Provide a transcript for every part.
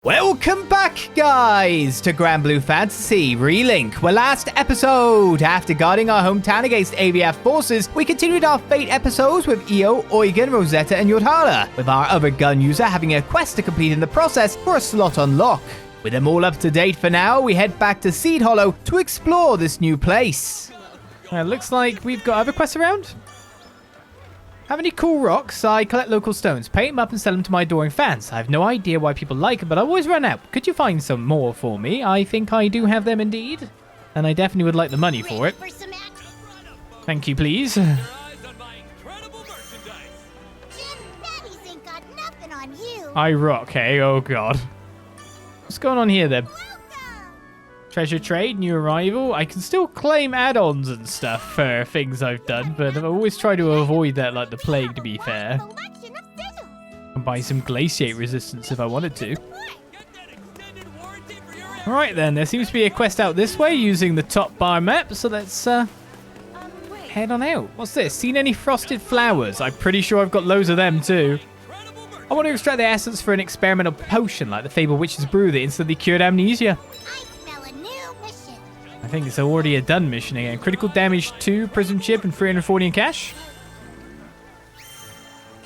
Welcome back, guys, to Granblue Fantasy Relink, where last episode, after guarding our hometown against AVF forces, we continued our fate episodes with Io, Eugen, Rosetta, and Yordhala, with our other gun user having a quest to complete in the process for a slot unlock. With them all up to date for now, we head back to Seedhollow to explore this new place. Looks like we've got other quests around. Have any cool rocks? I collect local stones, paint them up and sell them to my adoring fans. I have no idea why people like them, but I always run out. Could you find some more for me? I think I do have them indeed. And I definitely would like the money for it. Thank you, please. I rock, hey? Oh, God. What's going on here, then? Treasure trade, new arrival. I can still claim add-ons and stuff for things I've done, but I always try to avoid that like the plague, to be fair. And buy some glaciate resistance if I wanted to. Alright then, there seems to be a quest out this way using the top bar map, so let's head on out. What's this? Seen any frosted flowers? I'm pretty sure I've got loads of them too. I want to extract the essence for an experimental potion like the Fable Witch's Brew that instantly cured amnesia. I think it's already a done mission again. Critical damage 2, prism chip, and 340 in cash.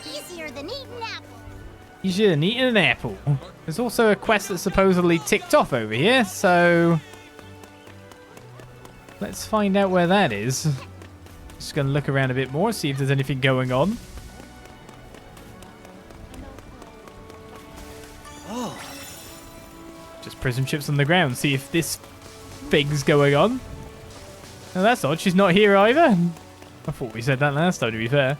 Easier than eating an apple. Easier than eating an apple. There's also a quest that's supposedly ticked off over here, so let's find out where that is. Just gonna look around a bit more, see if there's anything going on. Oh. Just prism chips on the ground, see if this things going on. Oh, that's odd. She's not here either. I thought we said that last time, to be fair.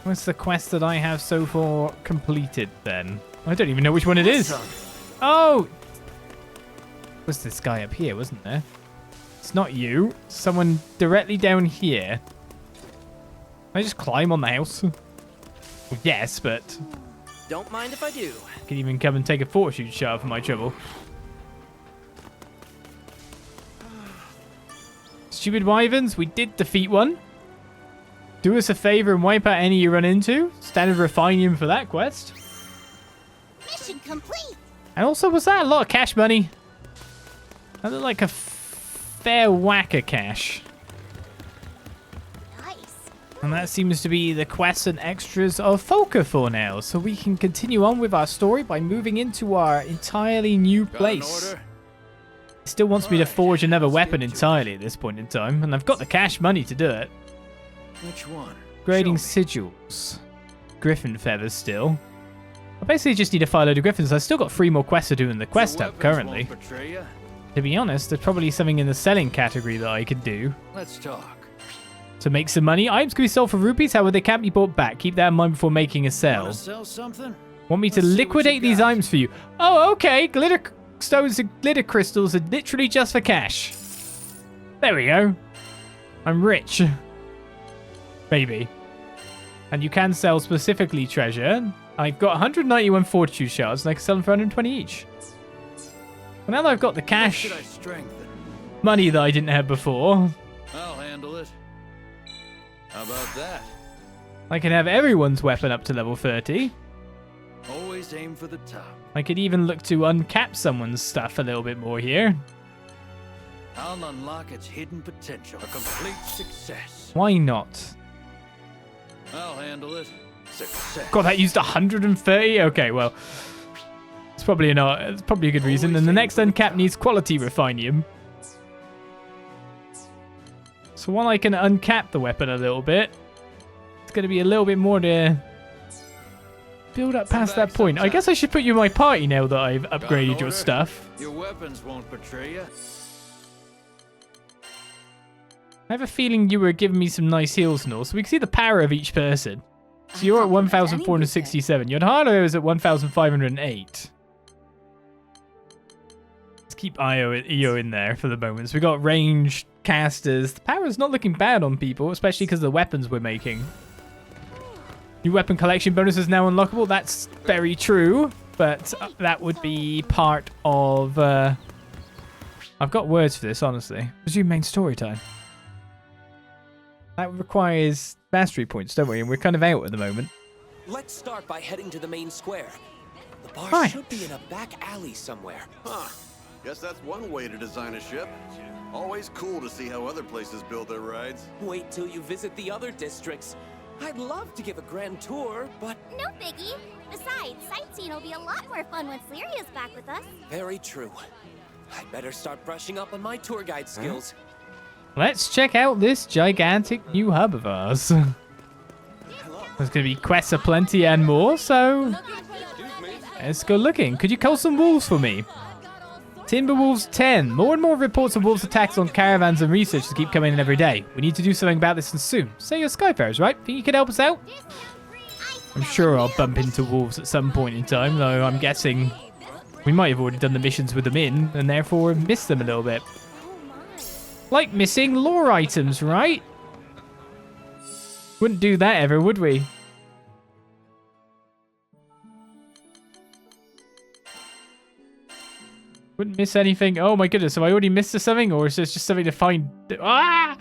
What's the quest that I have so far completed, then? I don't even know which one it is. Oh! Was this guy up here, wasn't there? It's not you. Someone directly down here. Can I just climb on the house? Well, yes, but Don't mind if I do. can even come and take a fortune shot for my trouble. Stupid wyverns, we did defeat one. Do us a favor and wipe out any you run into. Standard refinium for that quest. Mission complete. And also, was that a lot of cash money? That looked like a fair whack of cash. Nice. And that seems to be the quests and extras of Folka for now. So we can continue on with our story by moving into our entirely new place. It still wants me to forge another weapon entirely at this point in time. And I've got the cash money to do it. Which one? Grading sigils. Griffin feathers still. I basically just need to fire a load of griffins. I've still got 3 more quests to do in the quest hub currently. To be honest, there's probably something in the selling category that I could do. Let's talk. To make some money, items can be sold for rupees, however they can't be bought back. Keep that in mind before making a sell. Wanna sell something? Want me to liquidate these items for you? Oh, okay. Glitter stones and glitter crystals are literally just for cash. There we go. I'm rich. Maybe. And you can sell specifically treasure. I've got 191 fortitude shards and I can sell them for 120 each. Well, now that I've got the cash Should I strengthen? money that I didn't have before, I'll handle it. How about that? I can have everyone's weapon up to level 30. Always aim for the top. I could even look to uncap someone's stuff a little bit more here. I'll unlock its hidden potential. A complete success. Why not? I'll handle it. Success. God, that used 130? Okay, well, it's probably it's probably a good reason. And the next uncap needs quality refinium. So while I can uncap the weapon a little bit, it's going to be a little bit more to build up past that point. I guess I should put you in my party now that I've upgraded your stuff. Your weapons won't betray you. I have a feeling you were giving me some nice heals and all, so we can see the power of each person. So you're at 1,467. Yordhala is at 1,508. Let's keep Io in there for the moment. So we got ranged casters. The power is not looking bad on people, especially because of the weapons we're making. New weapon collection bonus is now unlockable. That's very true, but that would be part of... I've got words for this, honestly. Resume main story time. That requires mastery points, don't we? And we're kind of out at the moment. Let's start by heading to the main square. The bar Right. should be in a back alley somewhere. Huh. Guess that's one way to design a ship. Always cool to see how other places build their rides. Wait till you visit the other districts. I'd love to give a grand tour, but No biggie. Besides, sightseeing will be a lot more fun once Lyria's back with us. very true. I'd better start brushing up on my tour guide skills. Let's check out this gigantic new hub of ours. There's going to be quests aplenty and more, so let's go looking. Could you cull some wolves for me? Timberwolves 10. More and more reports of wolves attacks on caravans and researchers keep coming in every day. We need to do something about this and soon. Say you're Skyfarers, right? Think you could help us out? I'm sure I'll bump into wolves at some point in time, though I'm guessing we might have already done the missions with them in, and therefore missed them a little bit. Like missing lore items, right? Wouldn't do that ever, would we? Wouldn't miss anything. Oh my goodness, have I already missed something? Or is this just something to find? Ah!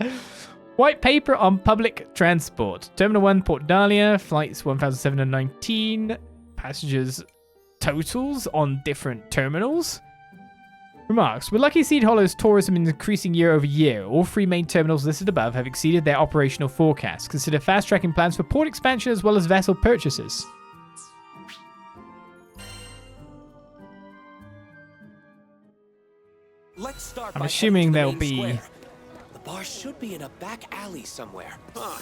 White paper on public transport. Terminal 1, Port Dahlia. Flights 1,719. Passengers totals on different terminals. Remarks. We're lucky Seedhollow's tourism is increasing year over year. All 3 main terminals listed above have exceeded their operational forecasts. Consider fast-tracking plans for port expansion as well as vessel purchases. Let's start I'm by assuming heading to the there'll main be... square. The bar should be in a back alley somewhere. Huh.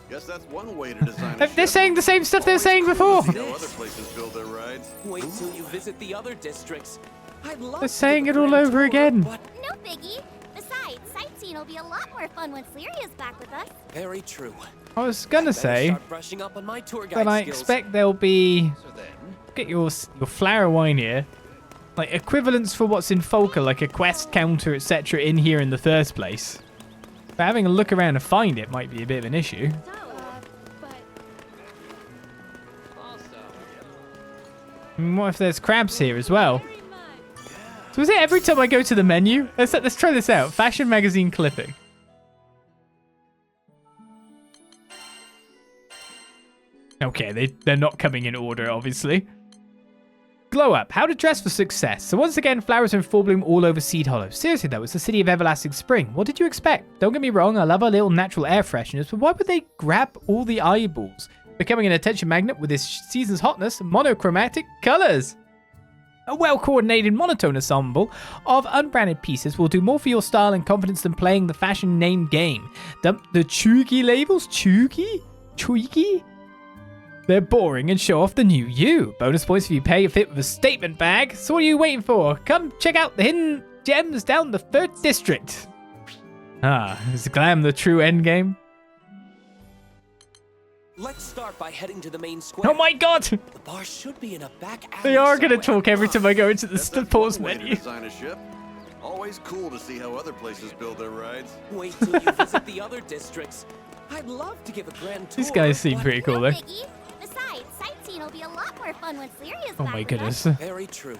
Guess that's one way to design a They're ship. saying the same stuff they were saying before. See how other places build their rides. Wait till you visit the other districts. I'd love They're to saying give it a all grand over tour, again. But No biggie. Besides, sightseeing will be a lot more fun once Lyria's back with us. very true. I was gonna Better say, start brushing up on my tour guide but I skills. expect there'll be... So then, Get your flower wine here. Like equivalents for what's in Folka, like a quest counter, etc. in here in the first place. But having a look around to find it might be a bit of an issue. And what if there's crabs here as well? So is it every time I go to the menu? Let's try this out. Fashion magazine clipping. Okay, they're not coming in order, obviously. Glow up. How to dress for success. So once again, flowers are in full bloom all over Seedhollow. Seriously though, it's the city of everlasting spring. What did you expect? Don't get me wrong, I love our little natural air fresheners, but why would they grab all the eyeballs? Becoming an attention magnet with this season's hotness, monochromatic colors. A well-coordinated monotone ensemble of unbranded pieces will do more for your style and confidence than playing the fashion name game. Dump the chuggy labels? Chuggy? Chuggy? They're boring and show off the new you. Bonus points if you pay a fit with a statement bag. So what are you waiting for? Come check out the hidden gems down the 3rd district. Ah, is glam the true endgame? Let's start by heading to the main square. Oh my god! The bar should be in a back alley They are going to somewhere. talk every time I go into the Guess that's pause one way to menu. design a ship. Always cool to see how other places build their rides. Wait till you visit the other districts. I'd love to give a grand tour. These guys seem but pretty cool No though. biggie. Besides, sightseeing will be a lot more fun once Lyria's Oh back my with goodness. us. Very true.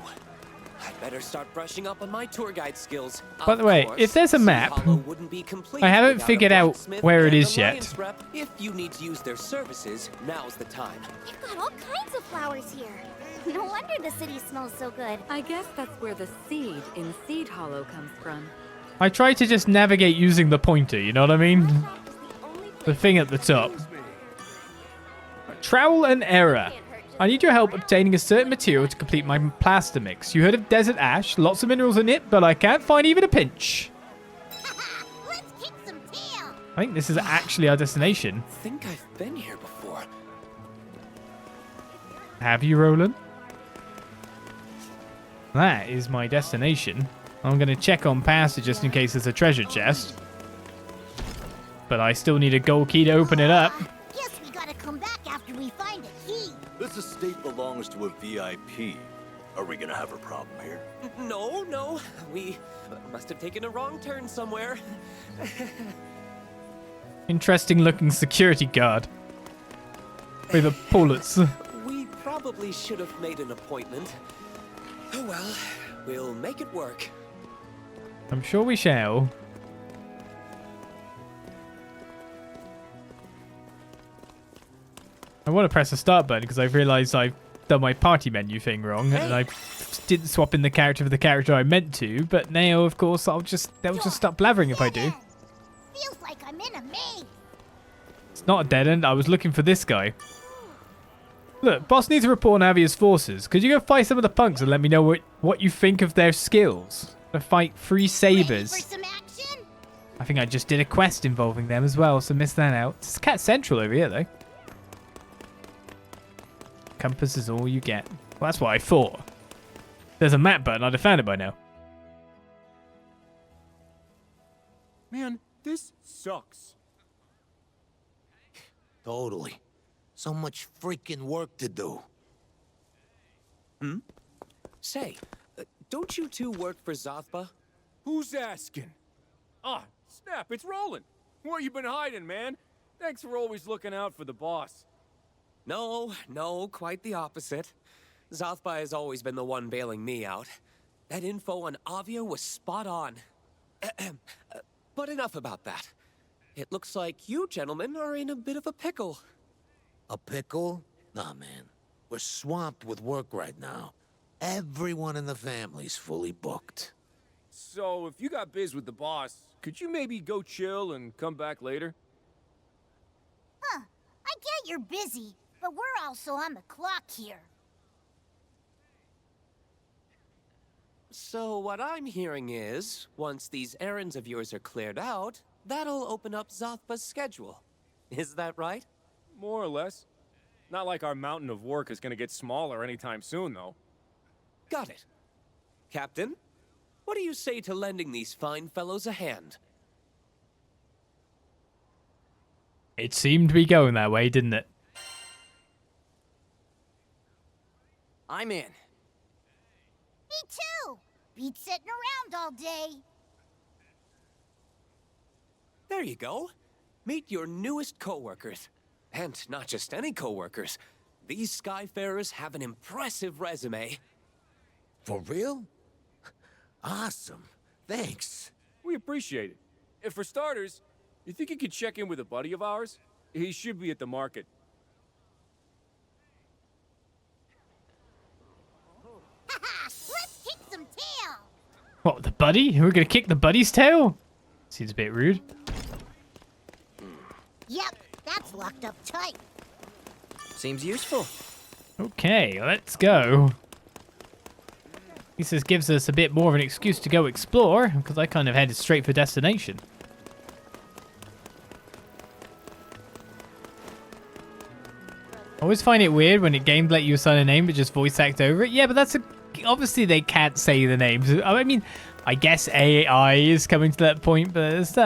I'd better start brushing up on my tour guide skills. By the way, Of if there's a course, map, Seedhollow wouldn't be complete I haven't without a figured out blacksmith where it and is a yet. Lions rep. If you need to use their services, now's the time. You've got all kinds of flowers here. No wonder the city smells so good. I guess that's where the seed in Seedhollow comes from. I try to just navigate using the pointer, you know what I mean? The thing at the top. Trowel and error. I need your help obtaining a certain material to complete my plaster mix. You heard of desert ash? Lots of minerals in it, but I can't find even a pinch. Let's kick some tail. I think this is actually our destination. I think I've been here before. Have you, Roland? That is my destination. I'm going to check on past it just in case there's a treasure chest. But I still need a gold key to open it up. Guess we gotta come back after we find a key. This estate belongs to a VIP. Are we gonna have a problem here? No. We must have taken a wrong turn somewhere. Interesting looking security guard. With a bullets. We probably should have made an appointment. Oh well, we'll make it work. I'm sure we shall. I want to press the start button because I've realized I've done my party menu thing wrong and I didn't swap in the character for the character I meant to. But now, of course, they'll just stop blathering if I do. Feels like I'm in a maze. It's not a dead end. I was looking for this guy. Look, boss needs a report on Avia's forces. Could you go fight some of the punks and let me know what you think of their skills? To fight 3 sabers. Ready for some action? I think I just did a quest involving them as well, so miss that out. It's Cat Central over here, though. Compass is all you get. Well, that's what I thought. There's a map button. I'd have found it by now. Man, this sucks. Totally. So much freaking work to do. Say, don't you two work for Zathba? Who's asking? Ah, snap, it's Roland. Where you been hiding, man? Thanks for always looking out for the boss. No, quite the opposite. Zathba has always been the one bailing me out. That info on Avia was spot on. But enough about that. It looks like you gentlemen are in a bit of a pickle. A pickle? Nah, man. We're swamped with work right now. Everyone in the family's fully booked. So, if you got biz with the boss, could you maybe go chill and come back later? Huh. I get you're busy, but we're also on the clock here. So what I'm hearing is, once these errands of yours are cleared out, that'll open up Zathba's schedule. Is that right? More or less. Not like our mountain of work is gonna get smaller anytime soon, though. Got it. Captain, what do you say to lending these fine fellows a hand? It seemed to be going that way, didn't it? I'm in. Me too. Beat sitting around all day. There you go. Meet your newest co-workers. And not just any co-workers. These Skyfarers have an impressive resume. For real? Awesome. Thanks. We appreciate it. And for starters, you think you could check in with a buddy of ours? He should be at the market. Haha, let's kick some tail. What, the buddy? We're going to kick the buddy's tail? Seems a bit rude. Yep, that's locked up tight. Seems useful. Okay, let's go. This gives us a bit more of an excuse to go explore, because I kind of headed straight for destination. I always find it weird when games let you assign a name but just voice act over it. Yeah, but that's obviously they can't say the names. I mean, I guess AI is coming to that point, but it's,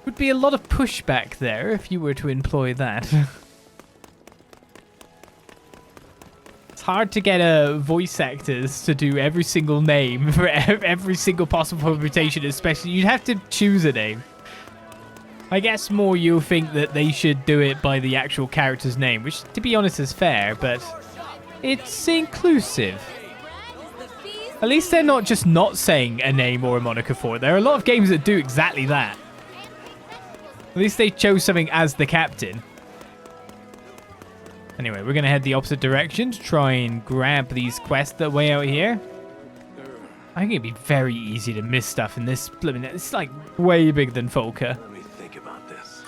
would be a lot of pushback there if you were to employ that. It's hard to get voice actors to do every single name for every single possible permutation, especially. You'd have to choose a name. I guess more you'll think that they should do it by the actual character's name, which, to be honest, is fair, but it's inclusive. At least they're not just not saying a name or a moniker for it. There are a lot of games that do exactly that. At least they chose something as the captain. Anyway, we're going to head the opposite direction to try and grab these quests that way out here. I think it'd be very easy to miss stuff in this. It's like way bigger than Volker. Let me think about this.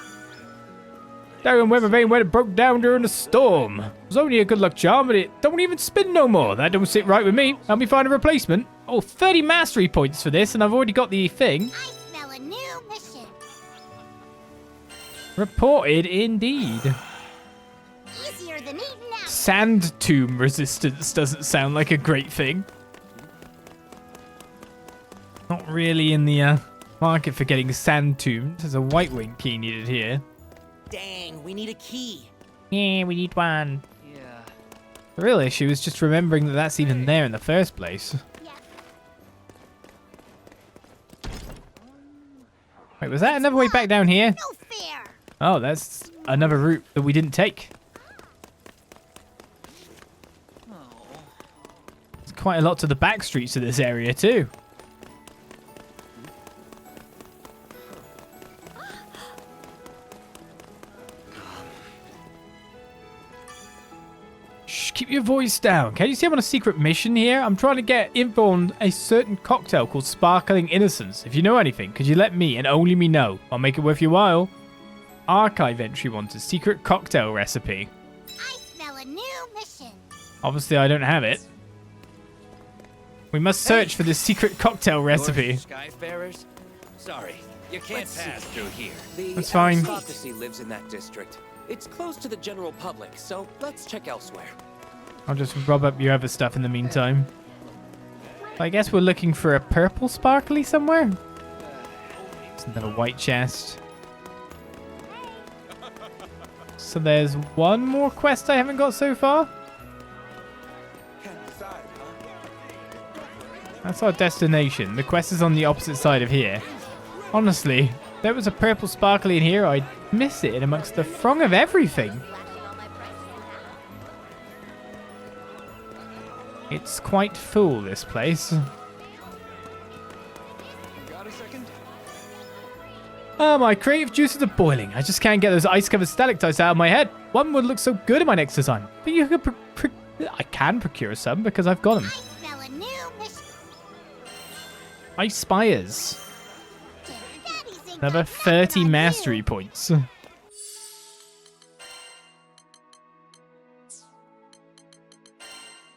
Darren Weather Vane when it broke down during a storm. It was only a good luck charm, but it don't even spin no more. That don't sit right with me. Help me find a replacement. Oh, 30 mastery points for this, and I've already got the thing. I smell a new mission. Reported indeed. Easier than eating out. Sand tomb resistance doesn't sound like a great thing. Not really in the market for getting sand tombed. There's a white wing key needed here. Dang, we need a key. Yeah, we need one. Yeah. The real issue is just remembering that that's even there in the first place. Yeah. Wait, was that another way back down here? No fair. Oh, that's another route that we didn't take. There's quite a lot to the back streets of this area too. keep your voice down. Can you see I'm on a secret mission here? I'm trying to get info on a certain cocktail called Sparkling Innocence. If you know anything, could you let me and only me know? I'll make it worth your while. Archive entry wanted. Secret cocktail recipe. I smell a new mission. Obviously, I don't have it. We must search for this secret cocktail recipe. Skyfarers? Sorry, you can't pass through here. That's fine. The aristocracy lives in that district. It's close to the general public, so let's check elsewhere. I'll just rub up your other stuff in the meantime. I guess we're looking for a purple sparkly somewhere. It's another white chest. So there's one more quest I haven't got so far. That's our destination. The quest is on the opposite side of here. Honestly, if there was a purple sparkly in here, I'd miss it in amongst the throng of everything. It's quite full, this place. Oh, my creative juices are boiling. I just can't get those ice-covered stalactites out of my head. One would look so good in my next design. But you could I can procure some because I've got them. I smell a new mission. Ice Spires. Daddy's in Another 30 mastery points.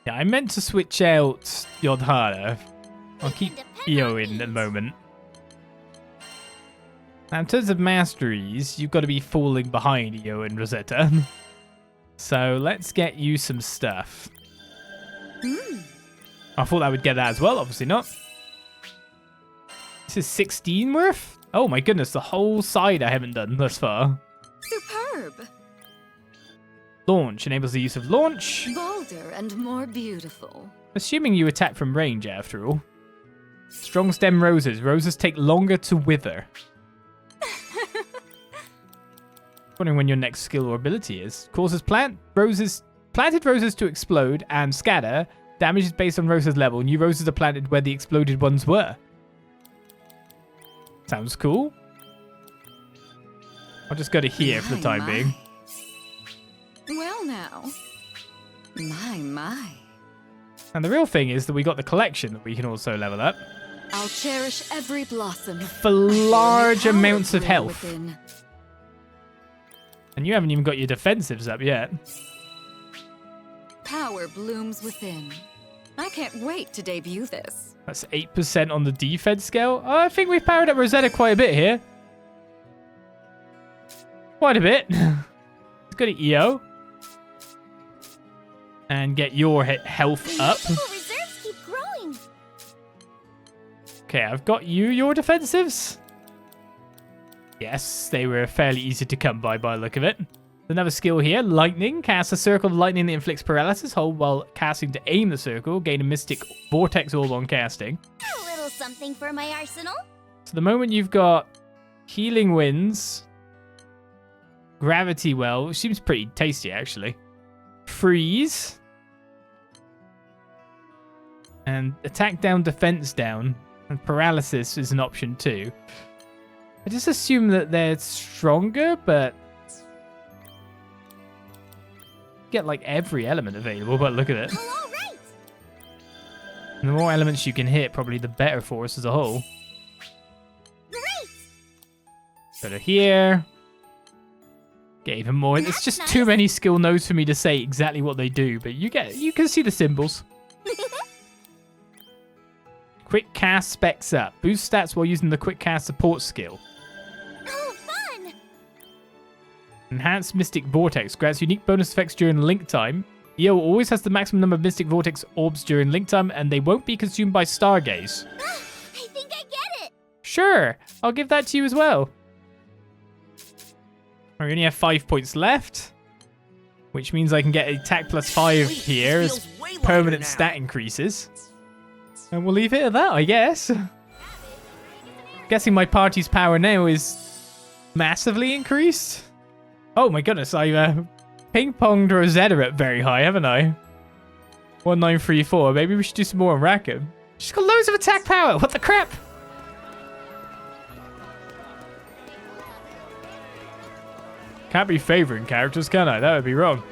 Yeah, I meant to switch out Yodhara. I'll keep Io in at the moment. Now, in terms of masteries, you've got to be falling behind Io and Rosetta. So let's get you some stuff. I thought I would get that as well, obviously not. This is 16 worth? Oh my goodness, the whole side I haven't done thus far. Superb. Launch enables the use of launch. Bolder and more beautiful. Assuming you attack from range, after all. Strong stem roses. Roses take longer to wither. Wondering when your next skill or ability is. Causes planted roses to explode and scatter. Damage is based on roses level. New roses are planted where the exploded ones were. Sounds cool. I'll just go to here for the time being. Well now. My. And the real thing is that we got the collection that we can also level up. I'll cherish every blossom. For large amounts of health. Within. And you haven't even got your defensives up yet. Power blooms within. I can't wait to debut this. That's 8% on the defense scale. Oh, I think we've powered up Rosetta quite a bit here. Quite a bit. Let's go to EO. And get your health up. Reserves keep growing. Okay, I've got your defensives. Yes, they were fairly easy to come by the look of it. Another skill here, lightning. Cast a circle of lightning that inflicts paralysis. Hold while casting to aim the circle. Gain a mystic vortex orb on casting. A little something for my arsenal. So the moment you've got healing winds, gravity well, which seems pretty tasty actually. Freeze. And attack down, defense down. And paralysis is an option too. I just assume that they're stronger, but get like every element available, but look at it. Oh, all right. And the more elements you can hit, probably the better for us as a whole. Great. Go to here. Get even more. It's just too many skill nodes for me to say exactly what they do, but you can see the symbols. Quick cast specs up. Boost stats while using the quick cast support skill. Oh, fun. Enhanced Mystic Vortex grants unique bonus effects during link time. EO always has the maximum number of Mystic Vortex orbs during link time, and they won't be consumed by Stargaze. I think I get it. Sure, I'll give that to you as well. We only have 5 points left, which means I can get attack plus 5 here as permanent stat increases. And we'll leave it at that, I guess. Guessing my party's power now is massively increased. Oh my goodness, I've ping-ponged Rosetta up very high, haven't I? 1934. Maybe we should do some more on Rackham. She's got loads of attack power. What the crap? Can't be favoring characters, can I? That would be wrong.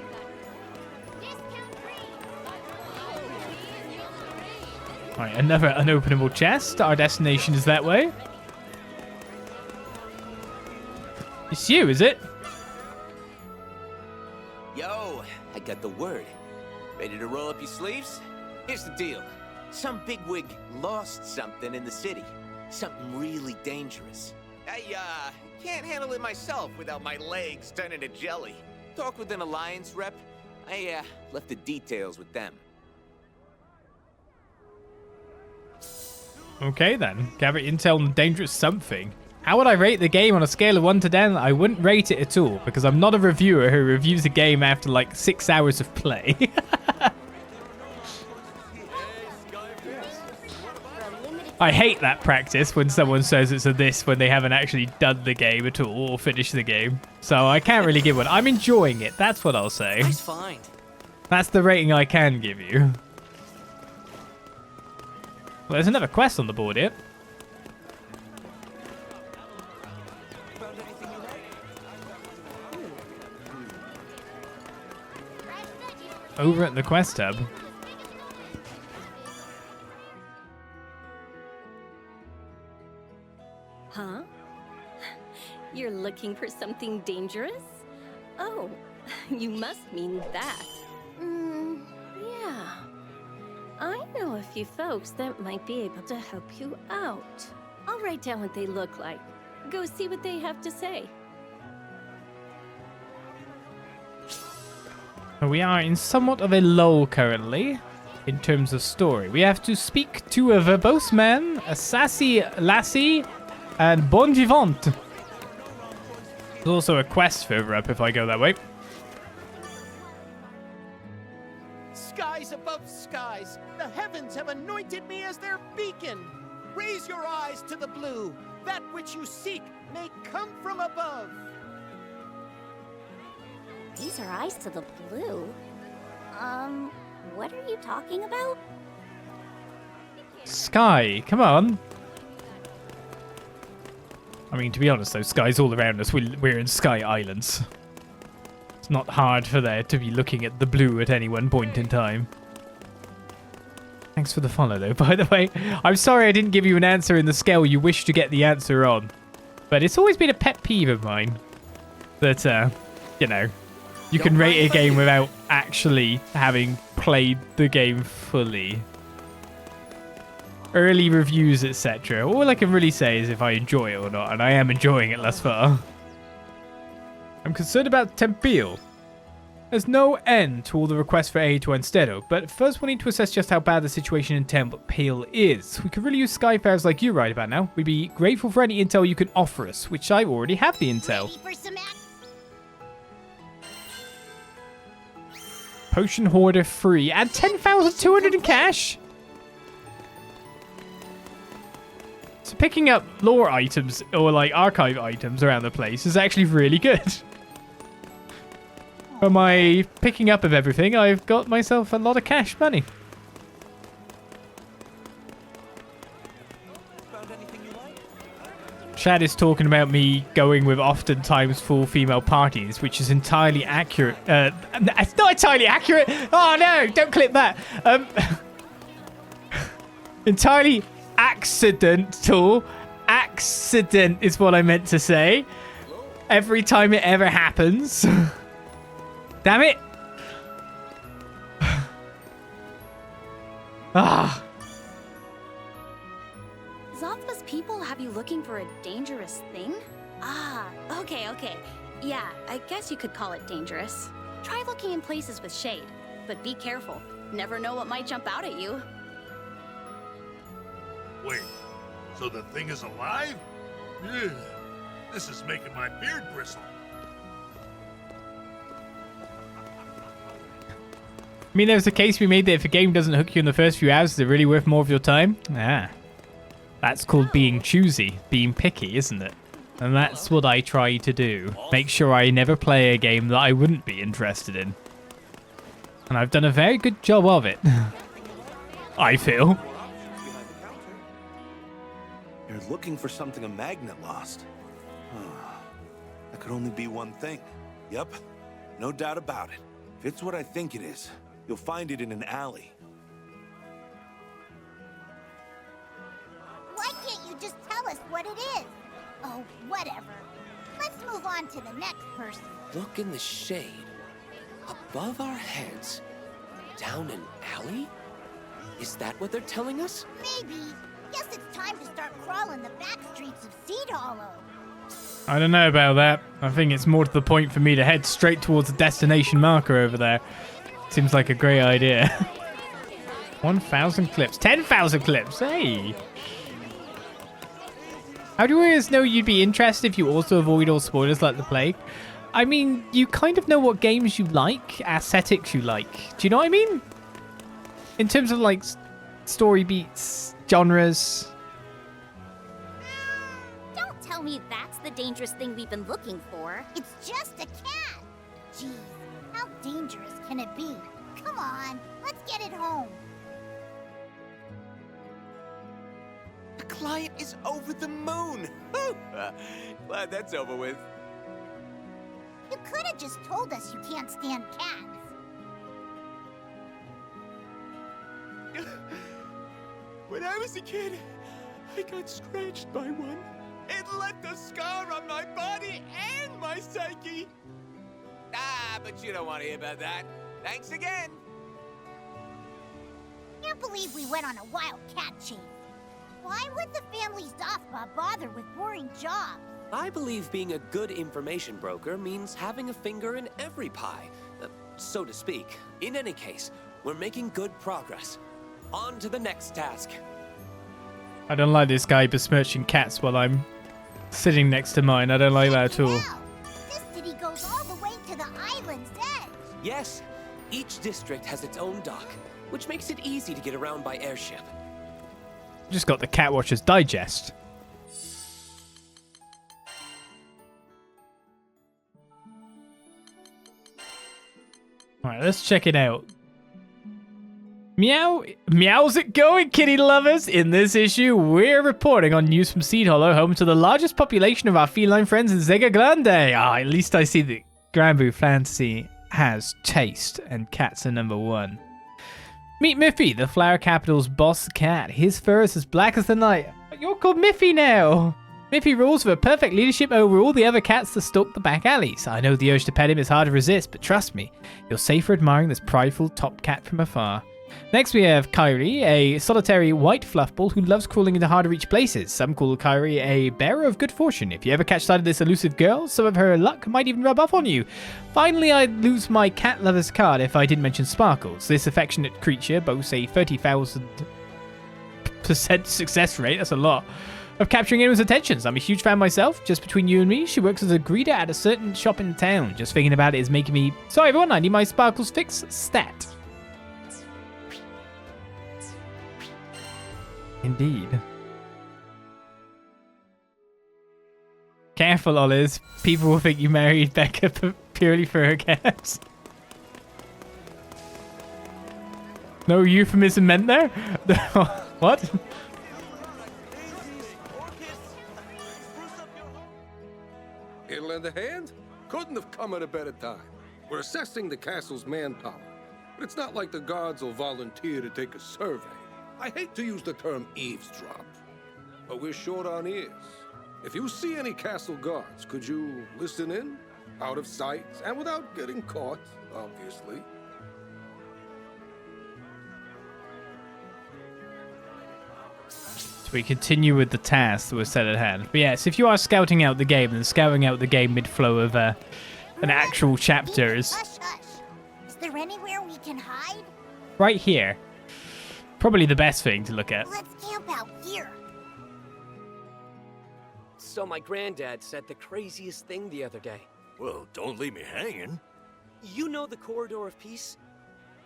Alright, another unopenable chest. Our destination is that way. It's you, is it? Yo, I got the word. Ready to roll up your sleeves? Here's the deal. Some bigwig lost something in the city. Something really dangerous. I can't handle it myself without my legs turning to jelly. Talked with an Alliance rep. I left the details with them. Okay then. Gather intel on dangerous something. How would I rate the game on a scale of 1 to 10? I wouldn't rate it at all, because I'm not a reviewer who reviews a game after like 6 hours of play. I hate that practice when someone says it's a this when they haven't actually done the game at all or finished the game. So I can't really give one. I'm enjoying it. That's what I'll say. Nice find. That's the rating I can give you. Well, there's another quest on the board here. Over at the quest tab. Huh? You're looking for something dangerous? Oh, you must mean that. Yeah. I know a few folks that might be able to help you out. I'll write down what they look like. Go see what they have to say. We are in somewhat of a lull currently, in terms of story. We have to speak to a verbose man, a sassy lassie, and bon vivant. There's also a quest further up if I go that way. Skies above skies, the heavens have anointed me as their beacon. Raise your eyes to the blue. That which you seek may come from above. These are eyes to the blue. What are you talking about? Sky, come on. I mean, to be honest though, sky's all around us. We're in Sky Islands. It's not hard for there to be looking at the blue at any one point in time. Thanks for the follow though, by the way. I'm sorry I didn't give you an answer in the scale you wish to get the answer on. But it's always been a pet peeve of mine that, you know, you can rate a game without actually having played the game fully. Early reviews, etc. All I can really say is if I enjoy it or not, and I am enjoying it thus far. I'm concerned about Tempeel. There's no end to all the requests for aid to Enstedo, but first we need to assess just how bad the situation in Tempeel is. We could really use skyfarers like you right about now. We'd be grateful for any intel you can offer us, which I already have the intel. Potion Hoarder free. Add 10,200 in cash. So picking up lore items or like archive items around the place is actually really good. For my picking up of everything, I've got myself a lot of cash money. Chad is talking about me going with oftentimes full female parties, which is entirely accurate. It's not entirely accurate. Oh no, don't clip that. Entirely accidental. Accident is what I meant to say. Every time it ever happens. Damn it. Ah. Zathba's people have you looking for a dangerous thing? Ah, okay. Yeah, I guess you could call it dangerous. Try looking in places with shade, but be careful. Never know what might jump out at you. Wait, so the thing is alive? Ugh, this is making my beard bristle. I mean, there's a case to be made that if a game doesn't hook you in the first few hours, is it really worth more of your time? Ah. That's called being choosy, being picky, isn't it? And that's what I try to do. Make sure I never play a game that I wouldn't be interested in. And I've done a very good job of it. I feel. You're looking for something a magnet lost. That could only be one thing. Yep, no doubt about it. If it's what I think it is, you'll find it in an alley. what it is. Oh, whatever. Let's move on to the next person. Look in the shade. Above our heads. Down an alley? Is that what they're telling us? Maybe. Guess it's time to start crawling the back streets of Seedhollow. I don't know about that. I think it's more to the point for me to head straight towards the destination marker over there. Seems like a great idea. 1,000 clips. 10,000 clips. Hey. How do we always know you'd be interested if you also avoid all spoilers like the plague? I mean, you kind of know what games you like, aesthetics you like. Do you know what I mean? In terms of like story beats, genres. Don't tell me that's the dangerous thing we've been looking for. It's just a cat. Jeez, how dangerous can it be? Come on, let's get it home. The client is over the moon. Glad that's over with. You could have just told us you can't stand cats. When I was a kid, I got scratched by one. It left a scar on my body and my psyche. Ah, but you don't want to hear about that. Thanks again. Can't believe we went on a wild cat chase. Why would the family's Zathba bother with boring jobs? I believe being a good information broker means having a finger in every pie, so to speak. In any case, we're making good progress. On to the next task. I don't like this guy besmirching cats while I'm sitting next to mine. I don't like that at all. Wow, this city goes all the way to the island's edge. Yes, each district has its own dock, which makes it easy to get around by airship. Just got the Cat Watcher's Digest. Alright, let's check it out. Meow. Meow's it going, kitty lovers? In this issue, we're reporting on news from Seedhollow, home to the largest population of our feline friends in Zegagrande. At least I see that Granblue Fantasy has taste, and cats are number one. Meet Miffy, the Flower Capital's boss cat. His fur is as black as the night. You're called Miffy now. Miffy rules with a perfect leadership over all the other cats that stalk the back alleys. I know the urge to pet him is hard to resist, but trust me, you're safer admiring this prideful top cat from afar. Next we have Kyrie, a solitary white fluffball who loves crawling into hard-to-reach places. Some call Kyrie a bearer of good fortune. If you ever catch sight of this elusive girl, some of her luck might even rub off on you. Finally, I'd lose my cat lover's card if I didn't mention Sparkles. This affectionate creature boasts a 30,000% success rate, that's a lot, of capturing anyone's attentions. I'm a huge fan myself. Just between you and me, she works as a greeter at a certain shop in town. Just thinking about it is making me... Sorry everyone, I need my Sparkles fix stat. Indeed. Careful, Oliz. People will think you married Becca purely for her cats. No euphemism meant there? What? Here to lend a hand? Couldn't have come at a better time. We're assessing the castle's manpower, but it's not like the guards will volunteer to take a survey. I hate to use the term eavesdrop, but we're short on ears. If you see any castle guards, could you listen in? Out of sight and without getting caught, obviously. So we continue with the task that was set at hand. But yes, if you are scouting out the game, then scouting out the game mid-flow of an actual chapter is... Hush, hush. Is there anywhere we can hide? Right here. Probably the best thing to look at. Let's camp out here. So my granddad said the craziest thing the other day. Well, don't leave me hanging. You know the Corridor of Peace?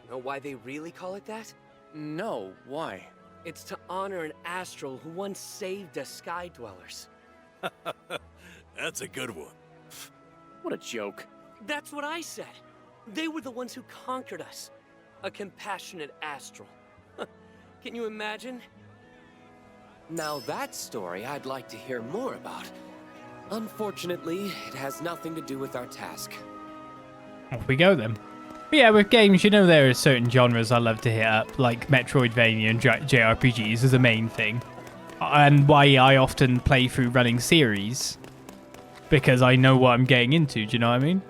Know why they really call it that? No, why? It's to honor an astral who once saved us sky dwellers. That's a good one. What a joke. That's what I said. They were the ones who conquered us. A compassionate astral. Can you imagine? Now that story I'd like to hear more about. Unfortunately, it has nothing to do with our task. Off we go then. But yeah, with games, you know there are certain genres I love to hit up, like Metroidvania and JRPGs as a main thing. and why I often play through running series, because I know what I'm getting into. Do you know what I mean?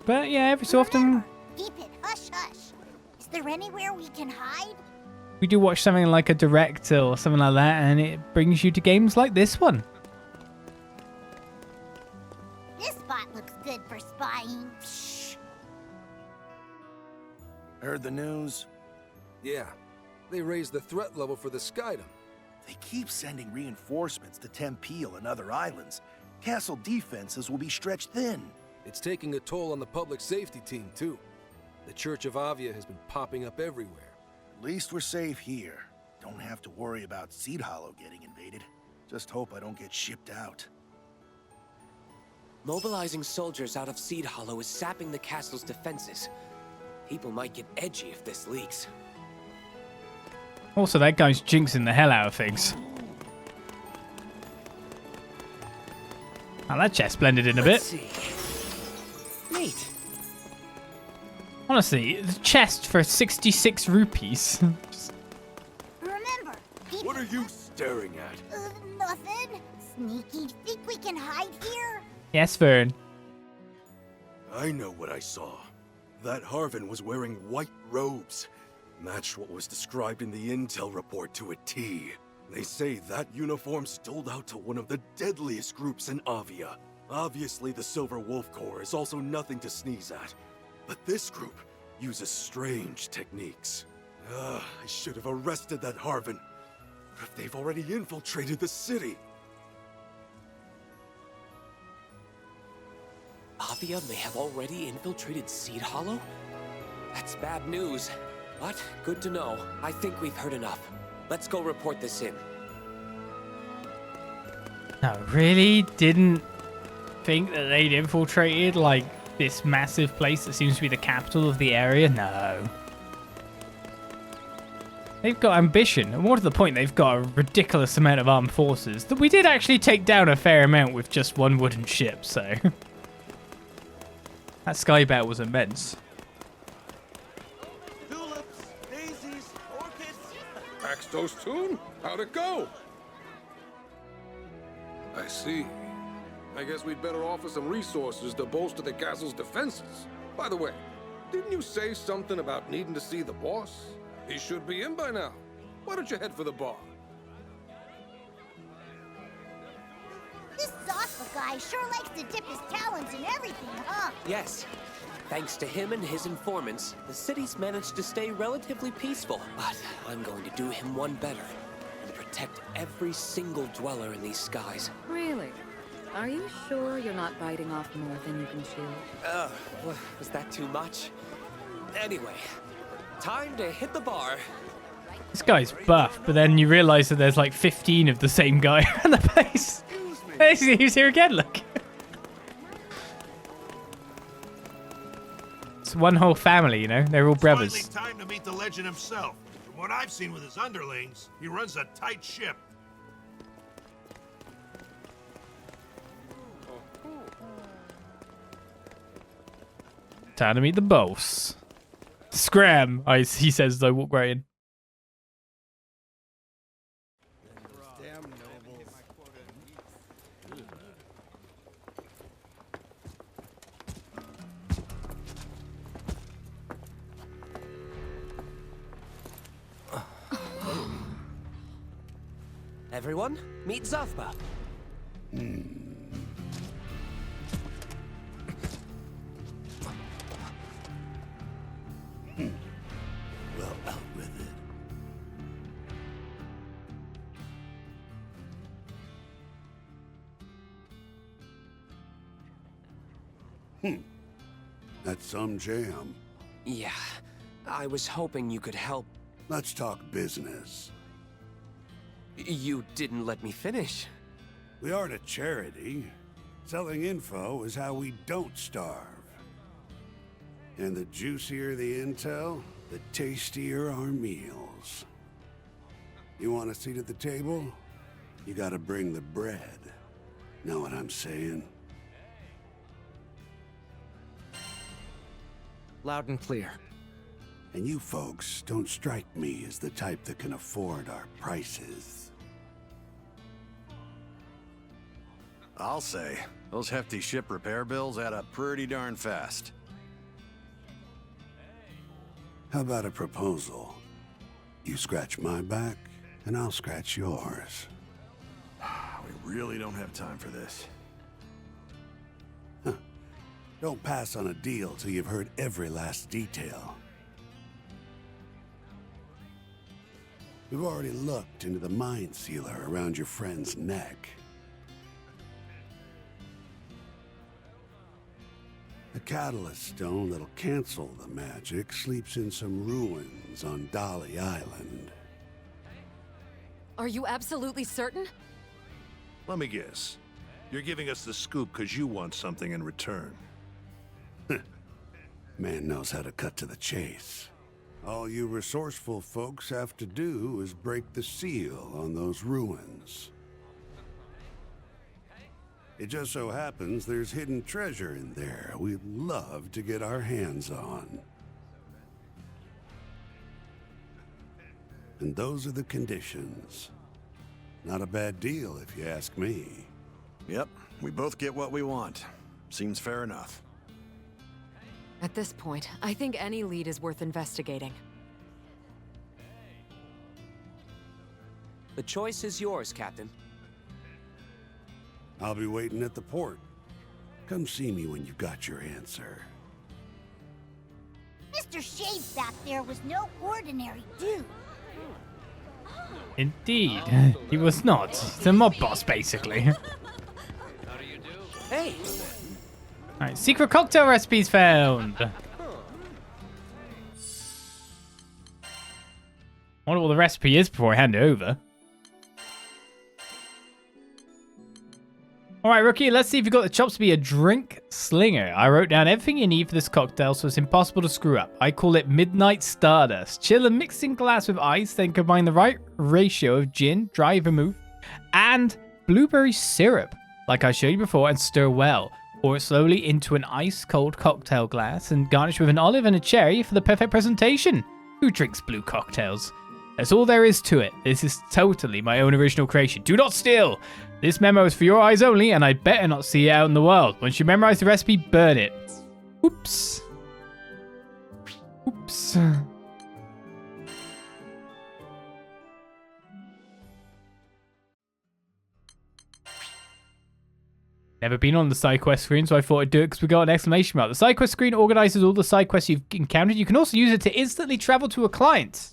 But yeah, every so often Keep it hush hush. Is there anywhere we can hide? we do watch something like a direct or something like that, and it brings you to games like this one. This spot looks good for spying. Shh. Heard the news? Yeah. They raised the threat level for the Skydom. They keep sending reinforcements to Tempeel and other islands. Castle defenses will be stretched thin. It's taking a toll on the public safety team, too. The Church of Avia has been popping up everywhere. At least we're safe here. Don't have to worry about Seedhollow getting invaded. Just hope I don't get shipped out. Mobilizing soldiers out of Seedhollow is sapping the castle's defenses. People might get edgy if this leaks. Also, that guy's jinxing the hell out of things. Now that chest blended in a bit. Neat. Honestly, the chest for 66 rupees. Remember, What are you staring at? Nothing. Sneaky. Think we can hide here? Yes, Vern. I know what I saw. That Harvin was wearing white robes. Matched what was described in the intel report to a T. They say that uniform stole out to one of the deadliest groups in Avia. Obviously, the Silver Wolf Corps is also nothing to sneeze at. But this group uses strange techniques. I should have arrested that Harvin. But if they've already infiltrated the city... Avia may have already infiltrated Seedhollow? That's bad news. But good to know. I think we've heard enough. Let's go report this in. I really didn't think that they'd infiltrated, like, this massive place that seems to be the capital of the area. No. They've got ambition, and more to the point, they've got a ridiculous amount of armed forces that we did actually take down a fair amount with just one wooden ship, so... That sky battle was immense. Tulips, daisies, orchids. Paxtos tune? How'd it go? I see. I guess we'd better offer some resources to bolster the castle's defenses. By the way, didn't you say something about needing to see the boss? He should be in by now. Why don't you head for the bar? This Zathba guy sure likes to dip his talons in everything, huh? Yes. Thanks to him and his informants, the city's managed to stay relatively peaceful. But I'm going to do him one better and protect every single dweller in these skies. Really? Are you sure you're not biting off more than you can chew? Was that too much? Anyway, time to hit the bar. This guy's buff, but then you realize that there's like 15 of the same guy around the place. He's here again, look. It's one whole family, you know? They're all brothers. It's finally time to meet the legend himself. From what I've seen with his underlings, he runs a tight ship. Time to meet the boss. Scram, he says as I walk right in. Everyone, meet Zathba. Well, out with it. That's some jam. Yeah, I was hoping you could help. Let's talk business. You didn't let me finish. We aren't a charity. Selling info is how we don't starve. And the juicier the intel, the tastier our meals. You want a seat at the table? You gotta bring the bread. Know what I'm saying? Loud and clear. And you folks don't strike me as the type that can afford our prices. I'll say. Those hefty ship repair bills add up pretty darn fast. How about a proposal? You scratch my back, and I'll scratch yours. We really don't have time for this. Don't pass on a deal till you've heard every last detail. We've already looked into the mind sealer around your friend's neck. A catalyst stone that'll cancel the magic sleeps in some ruins on Dolly Island. Are you absolutely certain? Let me guess. You're giving us the scoop because you want something in return. Man knows how to cut to the chase. All you resourceful folks have to do is break the seal on those ruins. It just so happens there's hidden treasure in there we'd love to get our hands on. And those are the conditions. Not a bad deal if you ask me. Yep, we both get what we want. Seems fair enough. At this point, I think any lead is worth investigating. The choice is yours, Captain. I'll be waiting at the port. Come see me when you've got your answer. Mr. Shades back there was no ordinary dude. Indeed, he was not. He's a mob boss, basically. Hey! Alright, secret cocktail recipes found. I wonder what the recipe is before I hand it over. Alright, Rookie, let's see if you've got the chops to be a drink slinger. I wrote down everything you need for this cocktail, so it's impossible to screw up. I call it Midnight Stardust. Chill a mixing glass with ice, then combine the right ratio of gin, dry vermouth, and blueberry syrup, like I showed you before, and stir well. Pour it slowly into an ice-cold cocktail glass and garnish with an olive and a cherry for the perfect presentation. Who drinks blue cocktails? That's all there is to it. This is totally my own original creation. Do not steal! This memo is for your eyes only, and I'd better not see it out in the world. Once you memorize the recipe, burn it. Oops. Oops. Never been on the side quest screen, so I thought I'd do it because we got an exclamation mark. The side quest screen organizes all the side quests you've encountered. You can also use it to instantly travel to a client.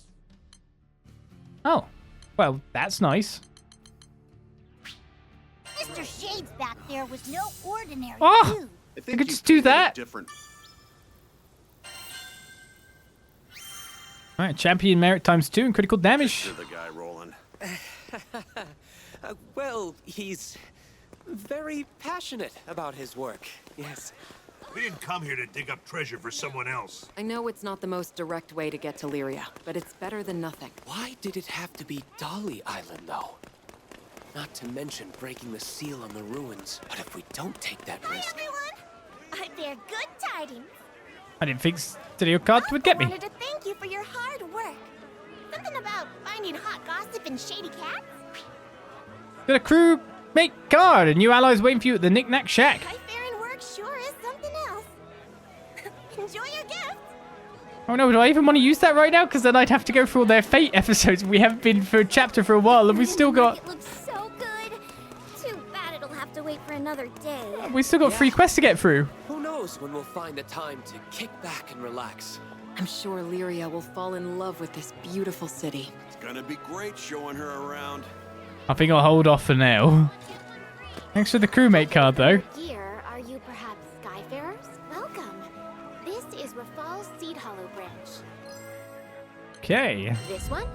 Oh, well, that's nice. Mr. Shades back there was no ordinary Oh, dude. I could just do that. Different. All right, champion merit times 2 and critical damage. You're the guy rolling. Well, he's very passionate about his work, yes. We didn't come here to dig up treasure for someone else. I know it's not the most direct way to get to Lyria, but it's better than nothing. Why did it have to be Dolly Island, though? Not to mention breaking the seal on the ruins. But if we don't take that risk... I bear good tidings. I didn't think Studio Cards would get me. I wanted to thank you for your hard work. Something about finding hot gossip and shady cats? Got a crew mate card. A new ally's waiting for you at the Knick-Knack Shack. Skyfaring work sure is something else. Enjoy your gift. Oh no, do I even want to use that right now? Because then I'd have to go through all their Fate episodes. We haven't been for a chapter for a while, and we still got... It looks so good. Too bad it'll have to wait for another day. We still got 3 quests to get through. Who knows when we'll find the time to kick back and relax. I'm sure Lyria will fall in love with this beautiful city. It's gonna be great showing her around. I think I'll hold off for now. Thanks for the crewmate card, though. Here, are you perhaps Skyfarers? Welcome. This is Rafal's Seedhollow branch. Okay. This one?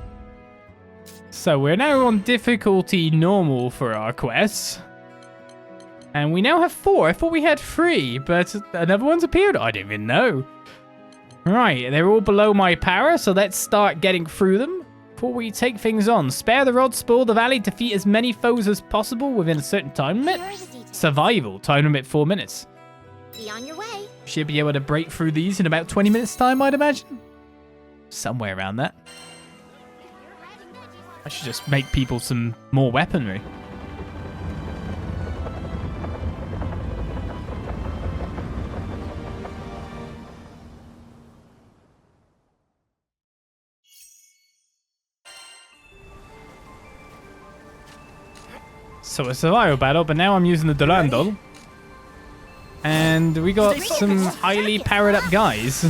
So we're now on difficulty normal for our quests. And we now have 4. I thought we had 3, but another one's appeared. I didn't even know. Right, they're all below my power, so let's start getting through them. Before we take things on, spare the rod, spoil the valley, defeat as many foes as possible within a certain time limit. Survival, time limit 4 minutes. Be on your way. Should be able to break through these in about 20 minutes time, I'd imagine. Somewhere around that. I should just make people some more weaponry. So a survival battle, but now I'm using the Durandal. And we got some highly powered up guys.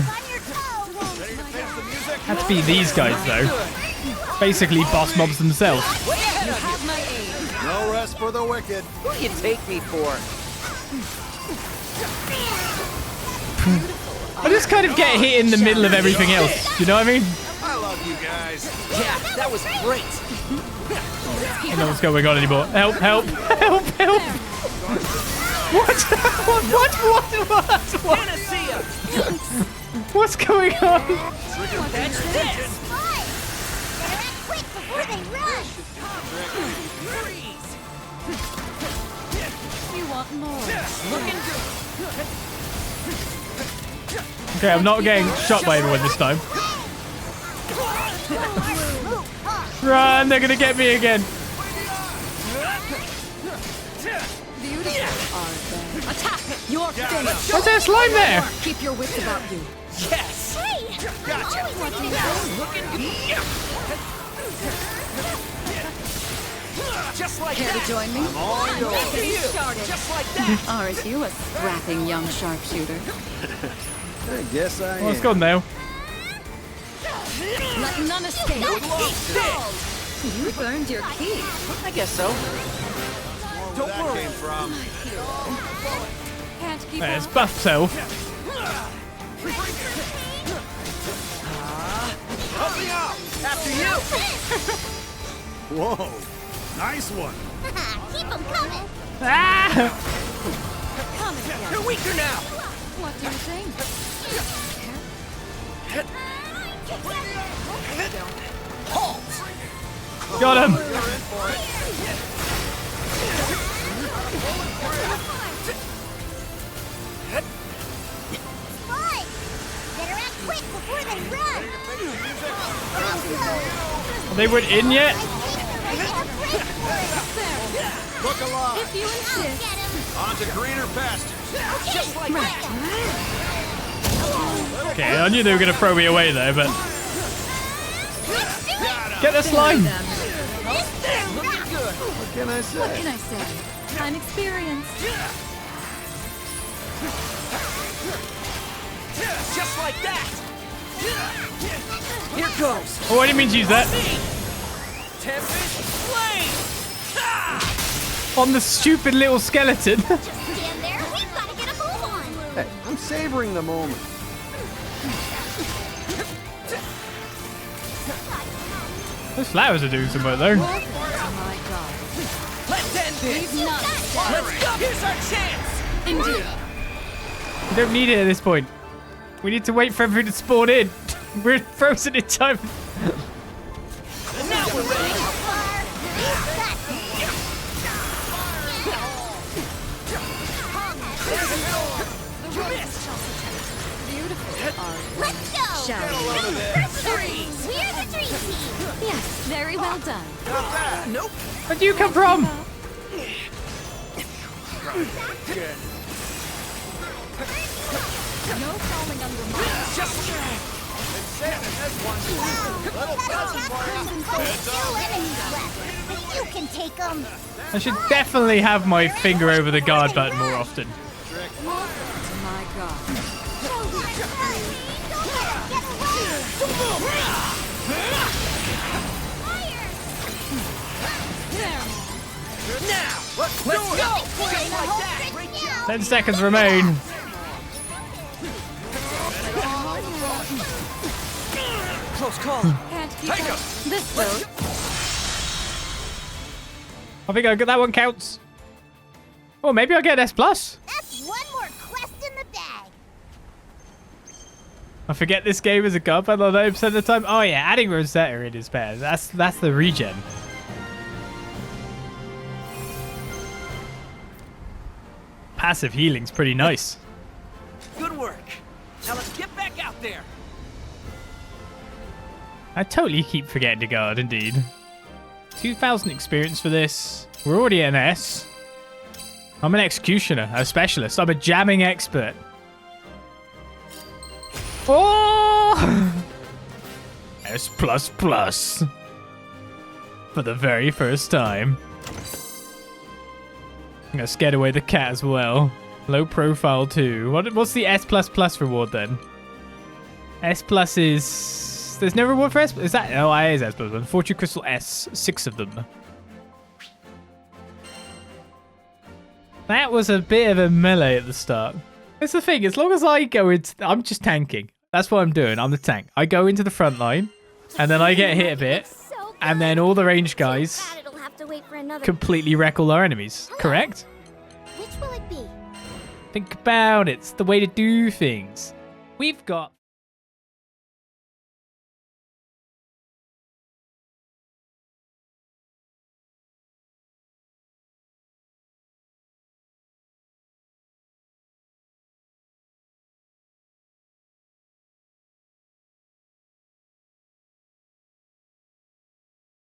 Had to be these guys though. Basically boss mobs themselves. No rest for the wicked. Who do you take me for? I just kind of get hit in the middle of everything else. You know what I mean? I love you guys. Yeah, that was great. I don't know what's going on anymore. Help, help, help, help. What? What? What's going on? Catch this! Better act quick before they run! You want more? Looking good. Okay, I'm not getting shot by everyone this time. Run, they're gonna get me again. Attack! You're finished. What's that slime there? Keep your wits about you. Yes! Hey! Gotcha! Looking good. Just like Care that. to join me? After you. Just like that. Aren't you a strapping young sharpshooter? I guess I Let's go now. Let none escape. You burned your key. I guess so. Don't worry. Can't keep There's up. buff self. Help me out. After you. Whoa. Nice one. Keep them coming! Ah! You're weaker now. What do you think? Halt. Got him. Fine! Better act quick before they run! They weren't in yet? Look alive. If you insist. On to greener pastures. Just like that. Okay, I knew they were gonna throw me away there, but get the slime. Looking good. What can I say? What can I say? I'm experienced. Just like that. Here goes. Oh, I didn't mean to use that. Tempest flame. On the stupid little skeleton. Stand there, we've got to get a move on! Hey, I'm savoring the moment. Those flowers are doing some work though. Oh my god. Let's end this. We've not Let's go. Here's our chance. Indeed. We don't need it at this point. We need to wait for everything to spawn in. We're frozen in time. Now we're ready. Let's go! Shall we? Freeze! We're the dream team! Yes, very well done. Nope. Where do you come from? No falling under my... Just You can take them! I should definitely have my finger over the guard button more often. My god. now. Let's go. Just like that. 10 seconds remain. Close call. Take him. This will. I think that one counts. Oh, maybe I'll get an S+. That's one more quest in the bag! I forget this game is a gun battle 90% of the time. Oh yeah, adding Rosetta in is better. That's the regen. Passive healing's pretty nice. Good work. Now let's get back out there. I totally keep forgetting to guard, indeed. 2,000 experience for this. We're already an S. I'm an executioner, a specialist. I'm a jamming expert. Oh! S++ for the very first time. I'm gonna scare away the cat as well. Low profile too. What's the S++ reward then? S+ is... There's no reward for S? Is that... Oh, it is S++. Fortune Crystal S. 6 of them. That was a bit of a melee at the start. That's the thing. As long as I go into... I'm just tanking. That's what I'm doing. I'm the tank. I go into the front line, and then I get hit a bit, and then all the ranged guys completely wreck all our enemies. Correct? Which will it be? Think about it. It's the way to do things. We've got